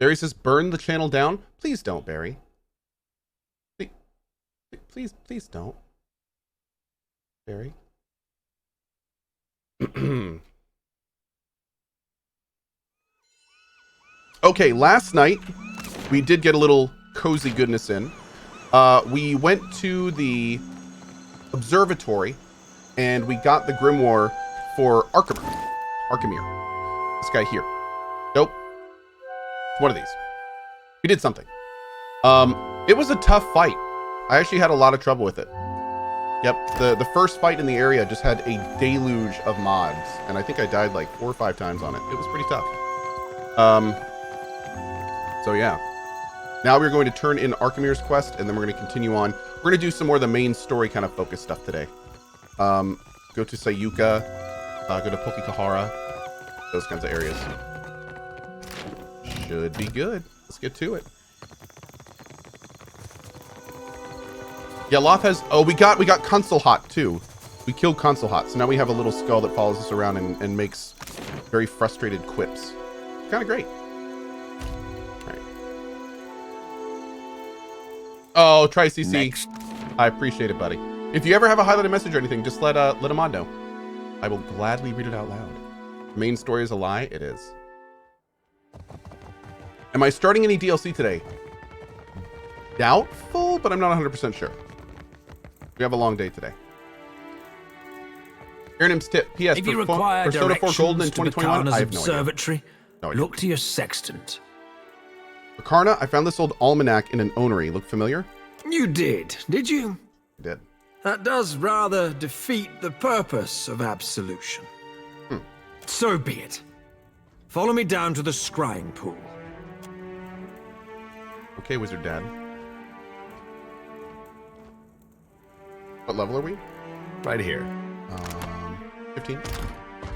Barry says, burn the channel down. Please don't, Barry. Please don't. Barry. Okay, last night we did get a little cozy goodness in. We went to the observatory and we got the grimoire for Arkhamir. This guy here. Nope. It's one of these. We did something. It was a tough fight. I actually had a lot of trouble with it. Yep, the first fight in the area just had a deluge of mods, and I think I died like 4 or 5 times on it. It was pretty tough. So yeah. Now we're going to turn in Arkhamir's quest, and then we're going to continue on. We're going to do some more of the main story kind of focused stuff today. Go to Sayuka, go to Pokekahara, those kinds of areas. Should be good. Let's get to it. Yeah, Loth has... Oh, we got Consulhot, too. We killed Consulhot, so now we have a little skull that follows us around and makes very frustrated quips. Kind of great. All right. Oh, try CC. Next. I appreciate it, buddy. If you ever have a highlighted message or anything, just let Amon know. I will gladly read it out loud. Main story is a lie? It is. Am I starting any DLC today? Doubtful, but I'm not 100% sure. We have a long day today. Airnim's tip. P.S. If you require Persona 4 Golden in 2021, I have no observatory, idea. Look to your sextant. For Karna, I found this old almanac in an onery. Look familiar? You did you? I did. That does rather defeat the purpose of absolution. So be it. Follow me down to the scrying pool. Okay, Wizard Dad. What level are we? Right here. 15.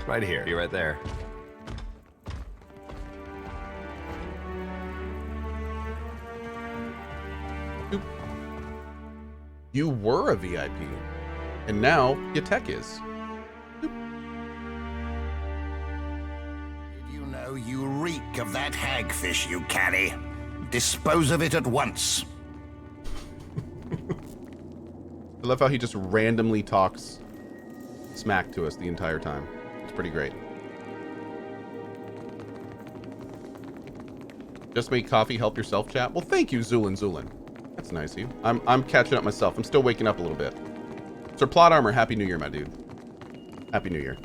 Right here. Be right there. You were a VIP, and now your tech is. Did you know you reek of that hagfish you carry? Dispose of it at once. I love how he just randomly talks smack to us the entire time. It's pretty great. Just make coffee, help yourself, chat. Well, thank you, Zulin. That's nice of you. I'm catching up myself. I'm still waking up a little bit. Sir Plot Armor, Happy New Year, my dude. Happy New Year.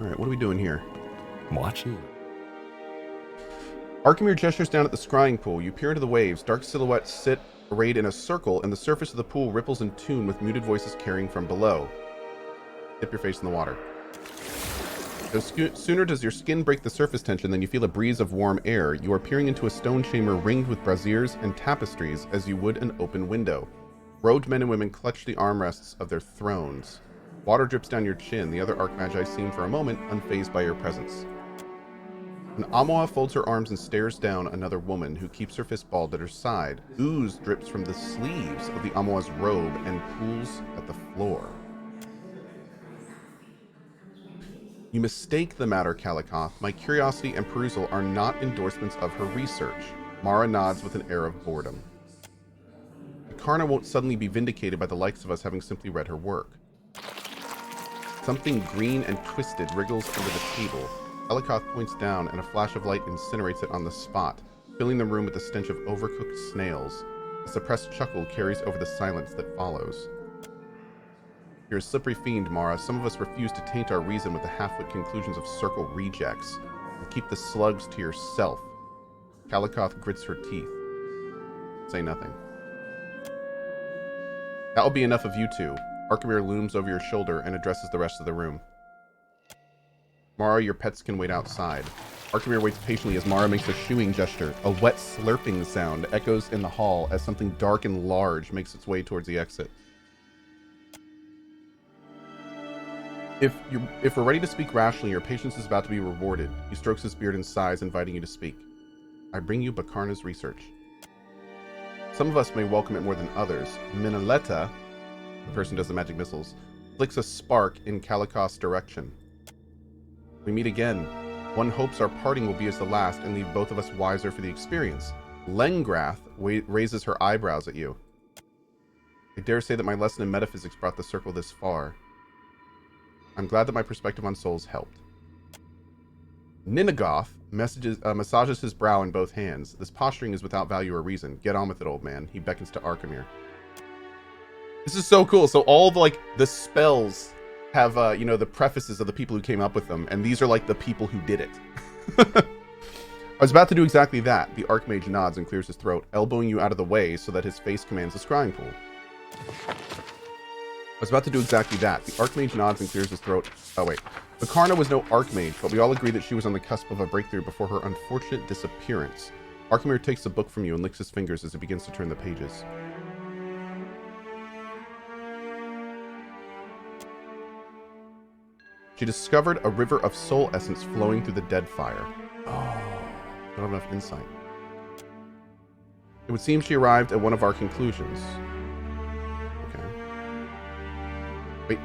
All right, what are we doing here? I'm watching. Arkhamir gestures down at the scrying pool. You peer into the waves. Dark silhouettes sit arrayed in a circle, and the surface of the pool ripples in tune with muted voices carrying from below. Dip your face in the water. No sooner does your skin break the surface tension than you feel a breeze of warm air. You are peering into a stone chamber ringed with braziers and tapestries as you would an open window. Robed men and women clutch the armrests of their thrones. Water drips down your chin. The other Archmagi seem for a moment unfazed by your presence. An Amoa folds her arms and stares down another woman who keeps her fist balled at her side. Ooze drips from the sleeves of the Amoa's robe and pools at the floor. You mistake the matter, Kalikoth. My curiosity and perusal are not endorsements of her research. Mara nods with an air of boredom. Karna won't suddenly be vindicated by the likes of us having simply read her work. Something green and twisted wriggles under the table. Kalikoth points down, and a flash of light incinerates it on the spot, filling the room with the stench of overcooked snails. A suppressed chuckle carries over the silence that follows. You're a slippery fiend, Mara. Some of us refuse to taint our reason with the half-wit conclusions of circle rejects. And keep the slugs to yourself. Kalikoth grits her teeth. Say nothing. That'll be enough of you two. Arkhamir looms over your shoulder and addresses the rest of the room. Mara, your pets can wait outside. Arkhamir waits patiently as Mara makes a shooing gesture. A wet slurping sound echoes in the hall as something dark and large makes its way towards the exit. If we're ready to speak rationally, your patience is about to be rewarded. He strokes his beard and sighs, inviting you to speak. I bring you Bakarna's research. Some of us may welcome it more than others. Minoletta, the person who does the magic missiles, flicks a spark in Kalikoth's direction. We meet again. One hopes our parting will be as the last and leave both of us wiser for the experience. Lengrath raises her eyebrows at you. I dare say that my lesson in metaphysics brought the circle this far. I'm glad that my perspective on souls helped. Ninagoth massages his brow in both hands. This posturing is without value or reason. Get on with it, old man. He beckons to Arkhamir. This is so cool. So all the spells have, the prefaces of the people who came up with them, and these are like the people who did it. I was about to do exactly that. The Archmage nods and clears his throat, elbowing you out of the way so that his face commands the scrying pool. I was about to do exactly that. The Archmage nods and clears his throat. Oh, wait. Vikarna was no Archmage, but we all agree that she was on the cusp of a breakthrough before her unfortunate disappearance. Arkhamir takes the book from you and licks his fingers as he begins to turn the pages. She discovered a river of soul essence flowing through the Deadfire. Oh, don't have enough insight. It would seem she arrived at one of our conclusions. Okay. Wait.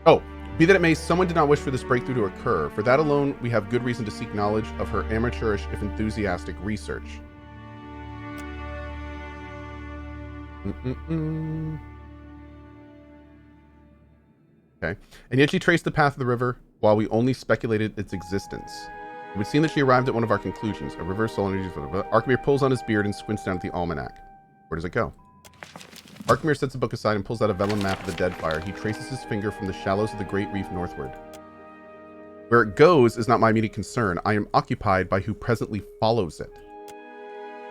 Oh, be that it may, someone did not wish for this breakthrough to occur. For that alone, we have good reason to seek knowledge of her amateurish, if enthusiastic, research. Okay. And yet she traced the path of the river, while we only speculated its existence. It would seem that she arrived at one of our conclusions. A river of soul energies. Arkhamir pulls on his beard and squints down at the almanac. Where does it go? Arkhamir sets the book aside and pulls out a vellum map of the Deadfire. He traces his finger from the shallows of the Great Reef northward. Where it goes is not my immediate concern. I am occupied by who presently follows it.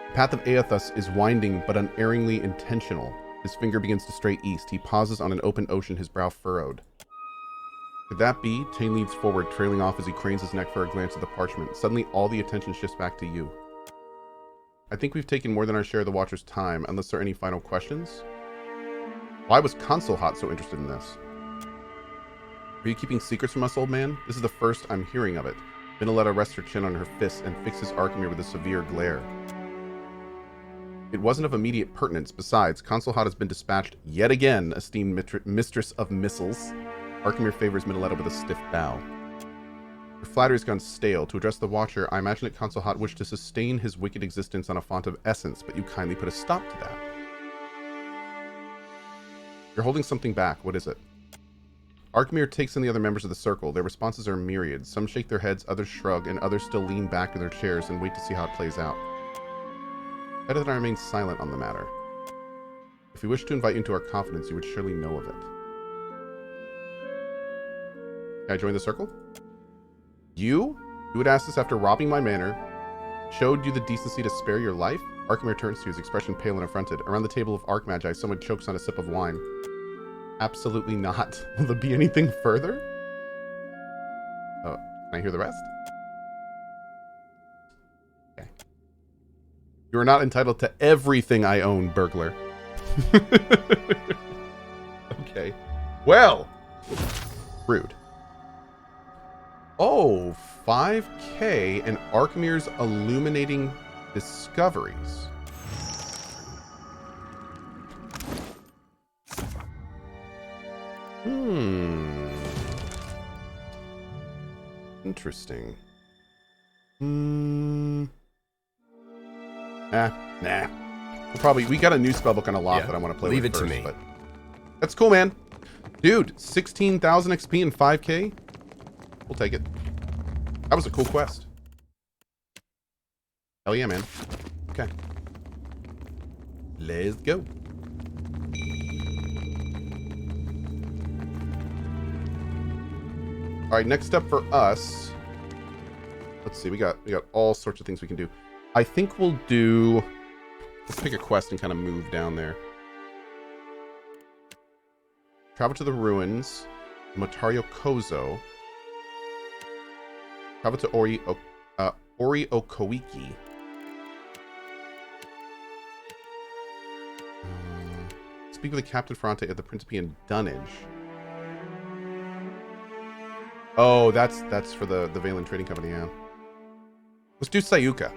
The path of Aethus is winding but unerringly intentional. His finger begins to stray east. He pauses on an open ocean, his brow furrowed. Could that be? Tane leads forward, trailing off as he cranes his neck for a glance at the parchment. Suddenly, all the attention shifts back to you. I think we've taken more than our share of the Watcher's time, unless there are any final questions. Why was CohhCarnage so interested in this? Are you keeping secrets from us, old man? This is the first I'm hearing of it. Vinoletta rests her chin on her fists and fixes Arkhamir with a severe glare. It wasn't of immediate pertinence. Besides, CohhCarnage has been dispatched yet again, esteemed mistress of missiles. Arkhamir favors Vinoletta with a stiff bow. Your flattery's gone stale. To address the Watcher, I imagine that CohhCarnage wished to sustain his wicked existence on a font of essence, but you kindly put a stop to that. You're holding something back. What is it? Arkhamir takes in the other members of the circle. Their responses are myriad. Some shake their heads, others shrug, and others still lean back in their chairs and wait to see how it plays out. Better that I remain silent on the matter. If we wish to invite you into our confidence, you would surely know of it. Can I join the circle? You? You would ask this after robbing my manor, showed you the decency to spare your life? Arkhamir turns to you, his expression pale and affronted. Around the table of Archmagi, someone chokes on a sip of wine. Absolutely not. Will there be anything further? Oh, can I hear the rest? Okay. You are not entitled to everything I own, burglar. Okay. Well. Rude. Oh, 5K and Arkhamir's illuminating discoveries. Interesting. Nah. We got a new spellbook on a lot that I want to play with first. Leave it to me. But that's cool, man. Dude, 16,000 XP and 5K? We'll take it. That was a cool quest. Hell yeah, man. Okay. Let's go. All right, next up for us. Let's see. We got all sorts of things we can do. I think we'll do. Let's pick a quest and kind of move down there. Travel to the ruins. Motario Kozo. Travel to Ori Okoiki. Speak with the Captain Ferrante at the Principian Dunnage. Oh, that's for the Valen Trading Company, yeah. Let's do Sayuka.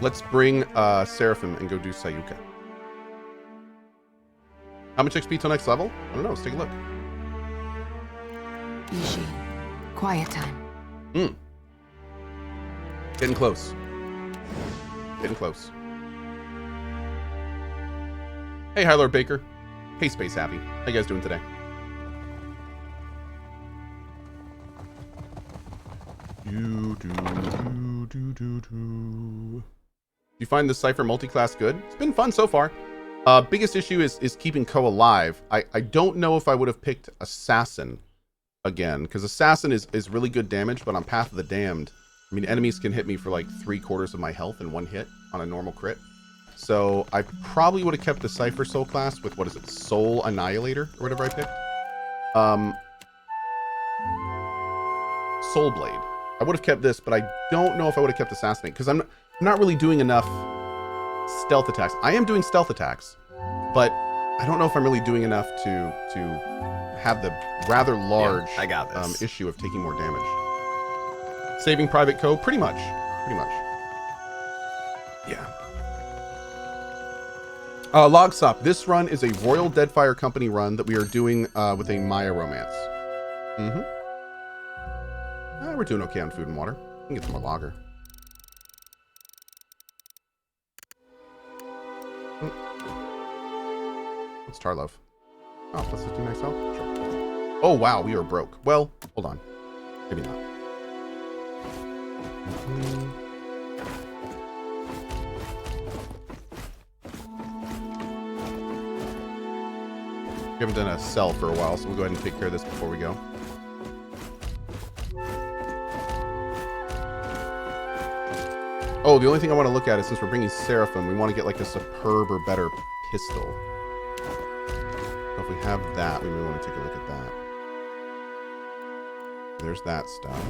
Let's bring Seraphim and go do Sayuka. How much XP till next level? I don't know. Let's take a look. Ishi, Quiet time. Getting close. Getting close. Hey, High Lord Baker. Hey, Space Happy. How you guys doing today? Do you find the Cypher multi-class good? It's been fun so far. Biggest issue is keeping Cohh alive. I don't know if I would have picked Assassin again, because Assassin is really good damage, but on Path of the Damned, I mean, enemies can hit me for like 3/4 of my health in one hit on a normal crit. So I probably would have kept the Cypher Soul class with, what is it, Soul Annihilator, or whatever I picked. Soul Blade. I would have kept this, but I don't know if I would have kept Assassinate, because I'm not really doing enough stealth attacks. I am doing stealth attacks, but I don't know if I'm really doing enough to have the rather large I got this. issue of taking more damage. Saving Private Cohh, pretty much. Pretty much. Yeah. Logsop, this run is a Royal Deadfire Company run that we are doing with a Maya romance. We're doing okay on food and water. We can get some more lager. What's Tarlov? Oh, plus 50 max health? Sure. Oh, wow, we are broke. Well, hold on. Maybe not. We haven't done a sell for a while, so we'll go ahead and take care of this before we go. Oh, the only thing I want to look at is, since we're bringing Seraphim, we want to get like a superb or better pistol. So if we have that, we may want to take a look at that. There's that stuff.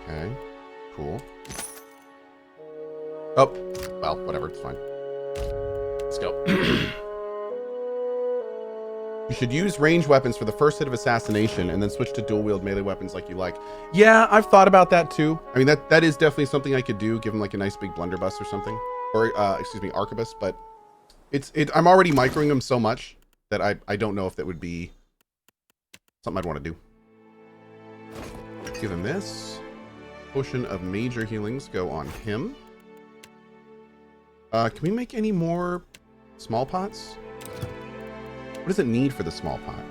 Okay, cool. Oh, well, whatever, it's fine. Let's go. You should use ranged weapons for the first hit of assassination and then switch to dual wield melee weapons like you like. Yeah, I've thought about that too. I mean, that is definitely something I could do, give him like a nice big blunderbuss or something. Or, excuse me, arquebus, but I'm already microing him so much that I don't know if that would be something I'd want to do. Give him this. Potion of major healings go on him. Can we make any more small pots? What does it need for the small pot?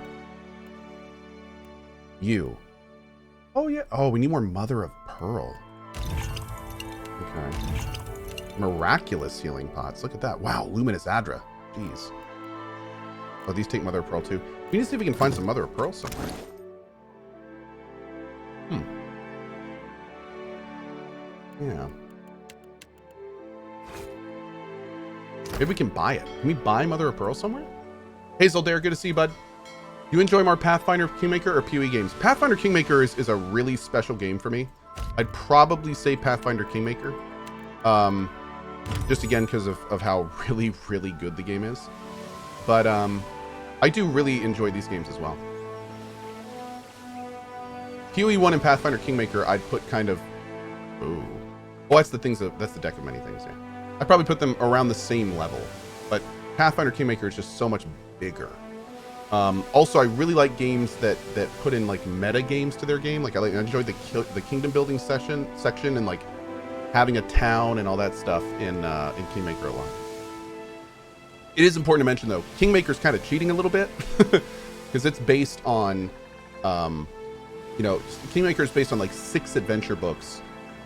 You. Oh, yeah. Oh, we need more Mother of Pearl. Okay. Miraculous healing pots. Look at that. Wow. Luminous Adra. Jeez. Oh, these take Mother of Pearl too. We need to see if we can find some Mother of Pearl somewhere. Yeah. Maybe we can buy it. Can we buy Mother of Pearl somewhere? Hazel Dare, good to see you, bud. You enjoy more Pathfinder Kingmaker or PoE games? Pathfinder Kingmaker is a really special game for me. I'd probably say Pathfinder Kingmaker. Just again because of how really, really good the game is. But I do really enjoy these games as well. PoE 1 and Pathfinder Kingmaker, I'd put kind of... Ooh. Well, that's the deck of many things, yeah. I'd probably put them around the same level. But Pathfinder Kingmaker is just so much bigger. Also, I really like games that put in like meta games to their game. Like I enjoyed the kingdom building section and like having a town and all that stuff in Kingmaker a lot. It is important to mention though, Kingmaker's kind of cheating a little bit because it's based on, Kingmaker is based on like 6 adventure books,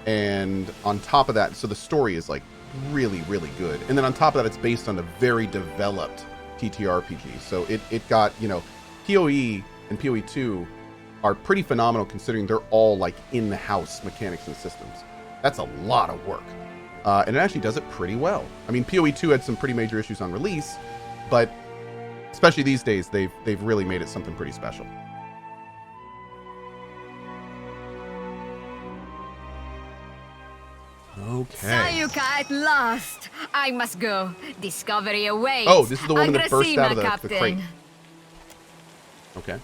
and on top of that, so the story is like really, really good, and then on top of that, it's based on a very developed TTRPG. So it got, PoE and PoE 2 are pretty phenomenal considering they're all like in-house mechanics and systems. That's a lot of work. And it actually does it pretty well. I mean, PoE 2 had some pretty major issues on release, but especially these days, they've really made it something pretty special. Okay. Sayuka at last! I must go. Discovery awaits. Oh, this is the woman that burst out of the Captain. crate. Okay.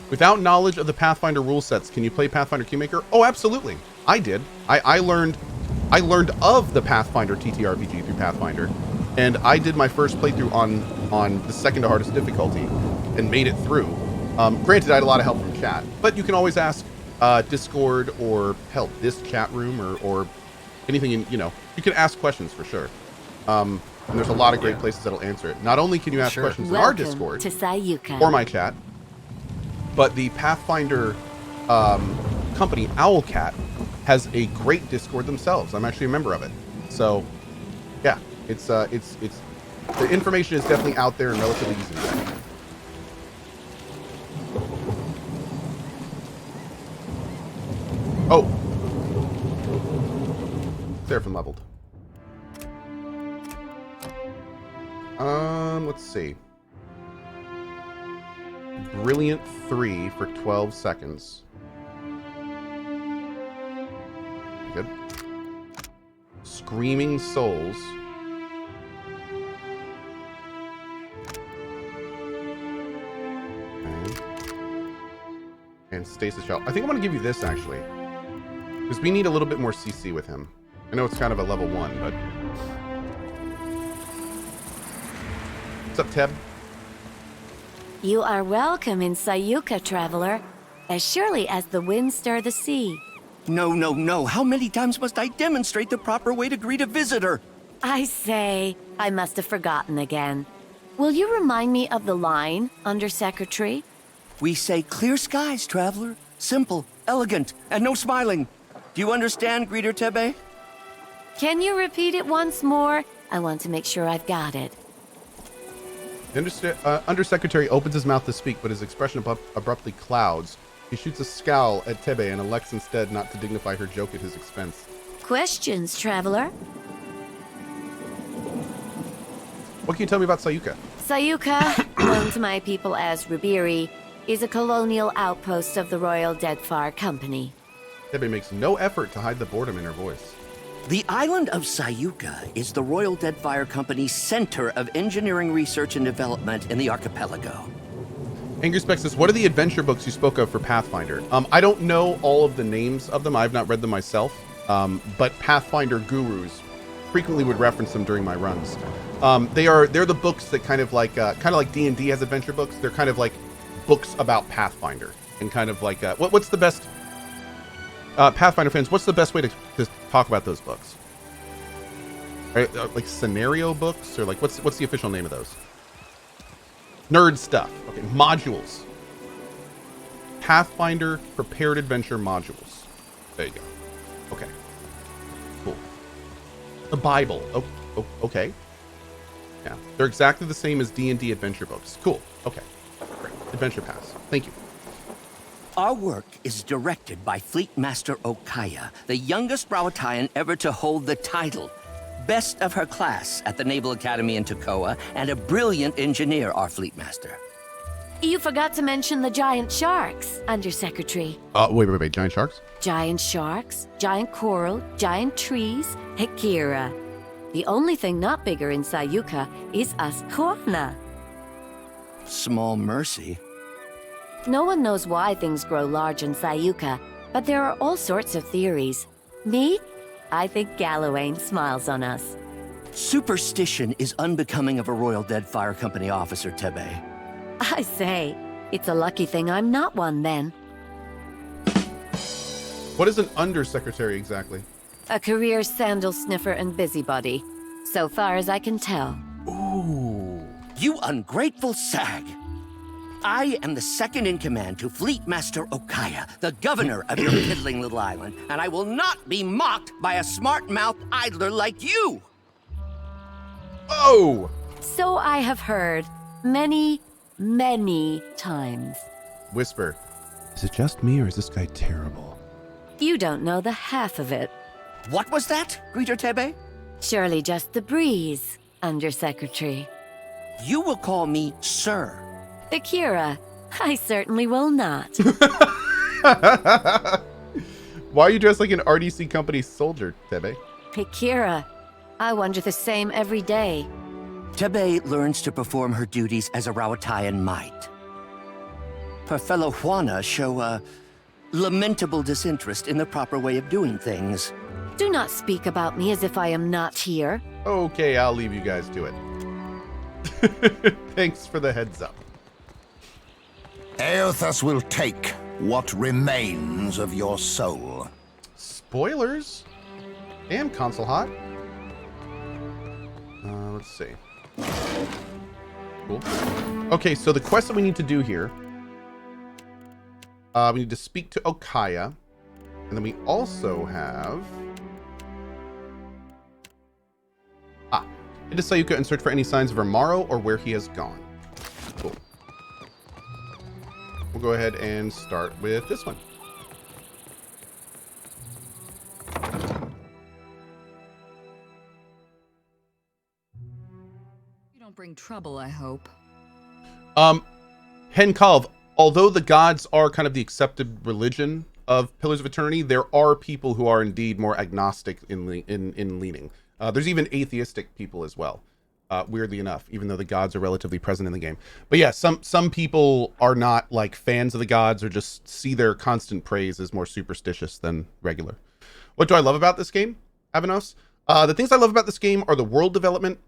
Without knowledge of the Pathfinder rule sets, can you play Pathfinder Kingmaker? Oh, absolutely. I did. I learned of the Pathfinder TTRPG through Pathfinder, and I did my first playthrough on the second to hardest difficulty and made it through. Granted, I had a lot of help from chat, but you can always ask Discord or help this chat room or anything you can ask questions for sure. And there's a lot of great places that'll answer it. Not only can you ask questions in our Discord to Sayuka. or my chat, but the Pathfinder company Owlcat has a great Discord themselves. I'm actually a member of it. So yeah, it's the information is definitely out there and relatively easy to get. Oh, Seraphim leveled. Let's see. Brilliant 3 for 12 seconds. Good. Screaming Souls. Okay. And Stasis Shell. I think I'm going to give you this, actually. Because we need a little bit more CC with him. I know it's kind of a level 1, but... What's up, Teb? You are welcome in Sayuka, traveler, as surely as the winds stir the sea. No. How many times must I demonstrate the proper way to greet a visitor? I say, I must have forgotten again. Will you remind me of the line, Undersecretary? We say clear skies, traveler. Simple, elegant, and no smiling. Do you understand, Greeter Tebe? Can you repeat it once more? I want to make sure I've got it. Undersecretary opens his mouth to speak, but his expression abruptly clouds. He shoots a scowl at Tebe and elects instead not to dignify her joke at his expense. Questions, traveler? What can you tell me about Sayuka? Sayuka, known to my people as Ribiri, is a colonial outpost of the Royal Deadfire Company. Tebe makes no effort to hide the boredom in her voice. The island of Sayuka is the Royal Deadfire Company's center of engineering research and development in the archipelago. Angry Spec says, what are the adventure books you spoke of for Pathfinder? I don't know all of the names of them. I've not read them myself, but Pathfinder gurus frequently would reference them during my runs. They're the books that kind of like D&D has adventure books. They're kind of like books about Pathfinder and kind of like what's the best Pathfinder fans? What's the best way to talk about those books? Right, like scenario books, or like what's the official name of those? Nerd stuff. Okay, modules. Pathfinder prepared adventure modules. There you go. Okay. Cool. The Bible. Oh, okay. Yeah, they're exactly the same as D&D adventure books. Cool. Okay. Great. Adventure Pass. Thank you. Our work is directed by Fleet Master Okaya, the youngest Rawatayan ever to hold the title. Best of her class at the Naval Academy in Kohh, and a brilliant engineer, our Fleet Master. You forgot to mention the giant sharks, Undersecretary. Wait. Giant sharks? Giant sharks, giant coral, giant trees, Hekira. The only thing not bigger in Sayuka is us Korna. Small mercy. No one knows why things grow large in Sayuka, but there are all sorts of theories. Me? I think Gallowayne smiles on us. Superstition is unbecoming of a Royal Deadfire Company officer, Tebe. I say, it's a lucky thing I'm not one then. What is an undersecretary exactly? A career sandal sniffer and busybody, so far as I can tell. Ooh. You ungrateful sag! I am the second in command to Fleet Master Okaya, the governor of your piddling little island, and I will not be mocked by a smart-mouthed idler like you! Oh! So I have heard many, many times. Whisper. Is it just me, or is this guy terrible? You don't know the half of it. What was that, Greeter Tebe? Surely just the breeze, Undersecretary. You will call me Sir. Akira, I certainly will not. Why are you dressed like an RDC company soldier, Tebe? Akira, I wonder the same every day. Tebe learns to perform her duties as a Rawatayan might. Her fellow Juana show a lamentable disinterest in the proper way of doing things. Do not speak about me as if I am not here. Okay, I'll leave you guys to it. Thanks for the heads up. Eothas will take what remains of your soul. Spoilers? Damn, console hot. Let's see. Cool. Okay, so the quest that we need to do here, we need to speak to Okaya, and then we also have head to Sayuka and search for any signs of Amaro or where he has gone. Cool. We'll go ahead and start with this one. You don't bring trouble, I hope. Henkalv, although the gods are kind of the accepted religion of Pillars of Eternity, there are people who are indeed more agnostic in leaning. There's even atheistic people as well, weirdly enough, even though the gods are relatively present in the game. But yeah, some people are not like fans of the gods or just see their constant praise as more superstitious than regular. What do I love about this game, Avanos? The things I love about this game are the world development,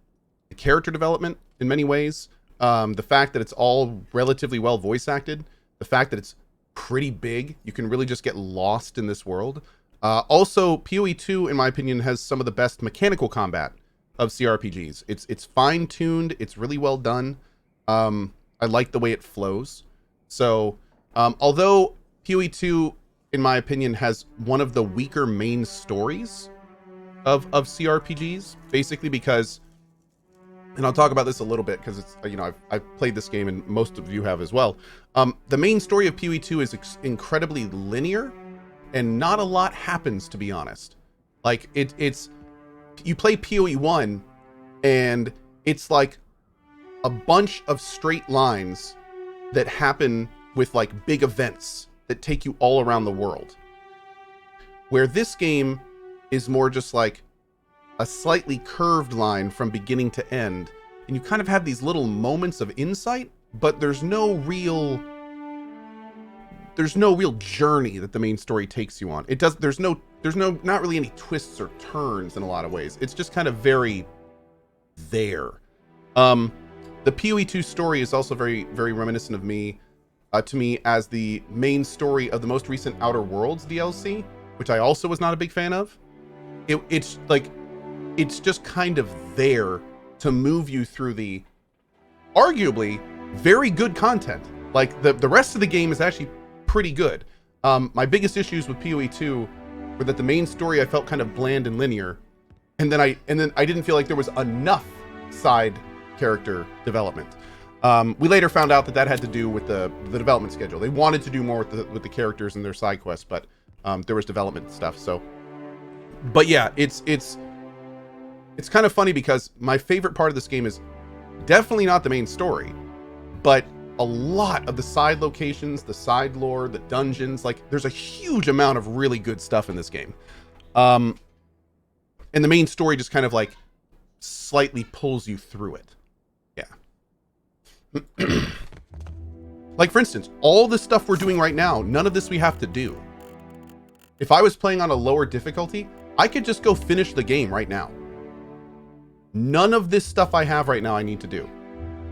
the character development in many ways, the fact that it's all relatively well voice acted, the fact that it's pretty big. You can really just get lost in this world. Also, PoE 2, in my opinion, has some of the best mechanical combat of CRPGs. It's fine-tuned. It's really well done. I like the way it flows. So, although PoE 2, in my opinion, has one of the weaker main stories of CRPGs, basically because, and I'll talk about this a little bit because it's, you know, I've played this game and most of you have as well. The main story of PoE 2 is incredibly linear, and not a lot happens, to be honest. Like it's you play PoE 1 and it's like a bunch of straight lines that happen with like big events that take you all around the world. Where this game is more just like a slightly curved line from beginning to end, and you kind of have these little moments of insight, but there's no real journey that the main story takes you on. There's not really any twists or turns in a lot of ways. It's just kind of very there. The PoE 2 story is also very, very reminiscent of to me as the main story of the most recent Outer Worlds DLC, which I also was not a big fan of. It's just kind of there to move you through the arguably very good content. Like the rest of the game is actually pretty good. My biggest issues with PoE 2 were that the main story I felt kind of bland and linear, and then I didn't feel like there was enough side character development. We later found out that had to do with the development schedule. They wanted to do more with the characters and their side quests, but there was development stuff. So, but yeah, it's kind of funny because my favorite part of this game is definitely not the main story, but a lot of the side locations, the side lore, the dungeons. Like there's a huge amount of really good stuff in this game. And the main story just kind of like slightly pulls you through it. Yeah. Like for instance, all the stuff we're doing right now, none of this we have to do. If I was playing on a lower difficulty, I could just go finish the game right now. None of this stuff I have right now I need to do.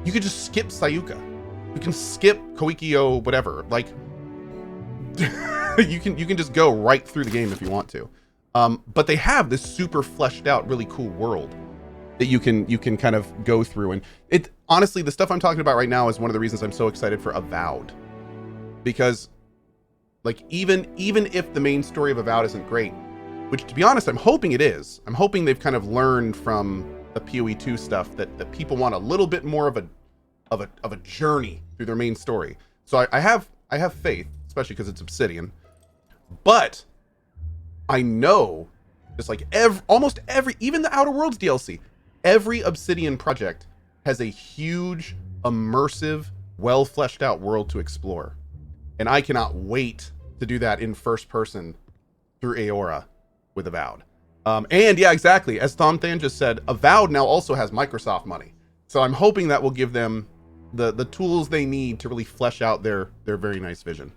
You could just skip Sayuka. You can skip Koikyo, whatever. Like, you can just go right through the game if you want to. But they have this super fleshed out, really cool world that you can kind of go through. And it honestly, the stuff I'm talking about right now is one of the reasons I'm so excited for Avowed, because like even if the main story of Avowed isn't great, which to be honest, I'm hoping it is. I'm hoping they've kind of learned from the PoE 2 stuff that people want a little bit more of a journey through their main story. So I have faith, especially because it's Obsidian. But I know, just like almost every, even the Outer Worlds DLC, every Obsidian project has a huge, immersive, well fleshed out world to explore. And I cannot wait to do that in first person through Aora with Avowed. And yeah, exactly. As Tom Than just said, Avowed now also has Microsoft money. So I'm hoping that will give them the tools they need to really flesh out their very nice vision.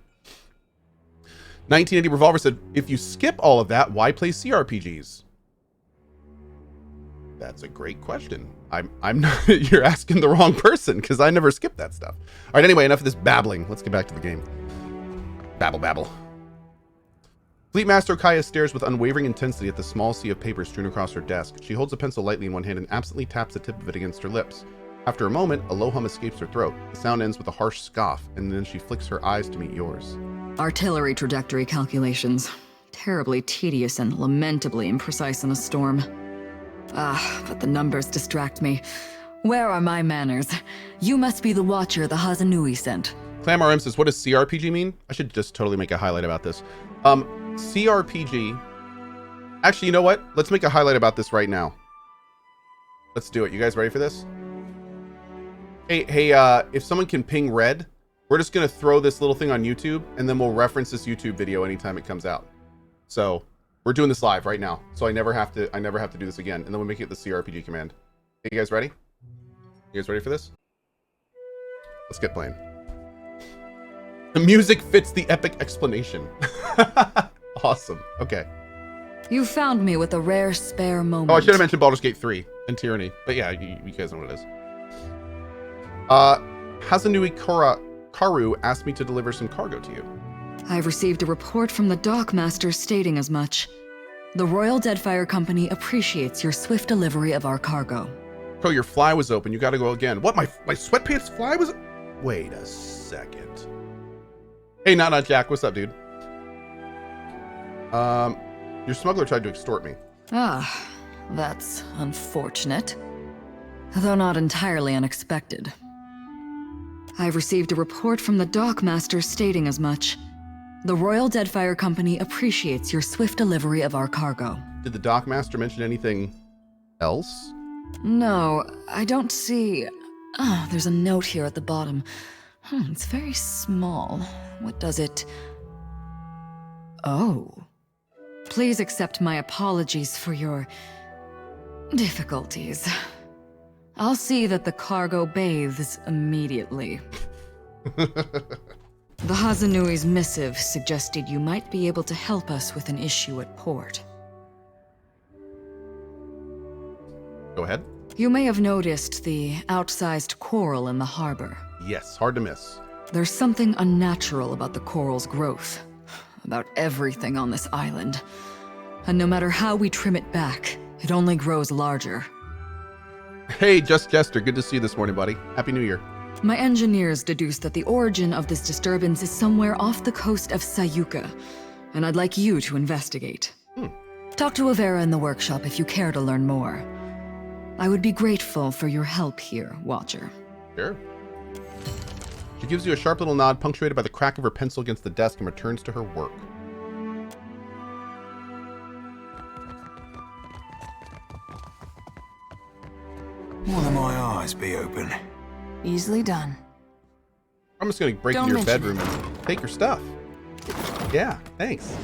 1980 Revolver said, if you skip all of that, why play CRPGs? That's a great question. I'm not, you're asking the wrong person because I never skip that stuff. All right, anyway, enough of this babbling. Let's get back to the game. Babble. Fleet Master Okaya stares with unwavering intensity at the small sea of paper strewn across her desk. She holds a pencil lightly in one hand and absently taps the tip of it against her lips. After a moment, a low hum escapes her throat. The sound ends with a harsh scoff, and then she flicks her eyes to meet yours. Artillery trajectory calculations. Terribly tedious and lamentably imprecise in a storm. But the numbers distract me. Where are my manners? You must be the watcher the Hazanui sent. Clam RM says, what does CRPG mean? I should just totally make a highlight about this. CRPG. Actually, you know what? Let's make a highlight about this right now. Let's do it. You guys ready for this? Hey, if someone can ping red, we're just gonna throw this little thing on YouTube, and then we'll reference this YouTube video anytime it comes out. So we're doing this live right now, so I never have to do this again, and then we'll make it the CRPG command. Hey, you guys ready? You guys ready for this? Let's get playing. The music fits the epic explanation. Awesome. Okay. You found me with a rare spare moment. Oh, I should have mentioned Baldur's Gate 3 and Tyranny, but yeah, you guys know what it is. Hazanui Karu asked me to deliver some cargo to you. I've received a report from the dockmaster stating as much. The Royal Deadfire Company appreciates your swift delivery of our cargo. Cohh, your fly was open. You gotta go again. What, my sweatpants fly was... Wait a second. Hey, Not Jack, what's up, dude? Your smuggler tried to extort me. That's unfortunate. Though not entirely unexpected. I've received a report from the dockmaster stating as much. The Royal Deadfire Company appreciates your swift delivery of our cargo. Did the dockmaster mention anything else? No, I don't see... Oh, there's a note here at the bottom. It's very small. What does it... Oh. Please accept my apologies for your... difficulties. I'll see that the cargo bathes immediately. The Hazanui's missive suggested you might be able to help us with an issue at port. Go ahead. You may have noticed the outsized coral in the harbor. Yes, hard to miss. There's something unnatural about the coral's growth. About everything on this island. And no matter how we trim it back, it only grows larger. Hey, Just Jester, good to see you this morning, buddy. Happy New Year. My engineers deduced that the origin of this disturbance is somewhere off the coast of Sayuka, and I'd like you to investigate. Talk to Avera in the workshop if you care to learn more. I would be grateful for your help here, Watcher. Sure. She gives you a sharp little nod, punctuated by the crack of her pencil against the desk, and returns to her work. More than my eyes be open. Easily done. I'm just going to break into your bedroom and take your stuff. Yeah, thanks.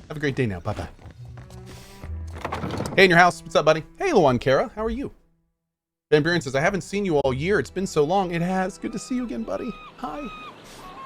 Have a great day now. Bye-bye. Hey, in your house. What's up, buddy? Hey, Luan Kara. How are you? Van Buren says, I haven't seen you all year. It's been so long. It has. Good to see you again, buddy. Hi.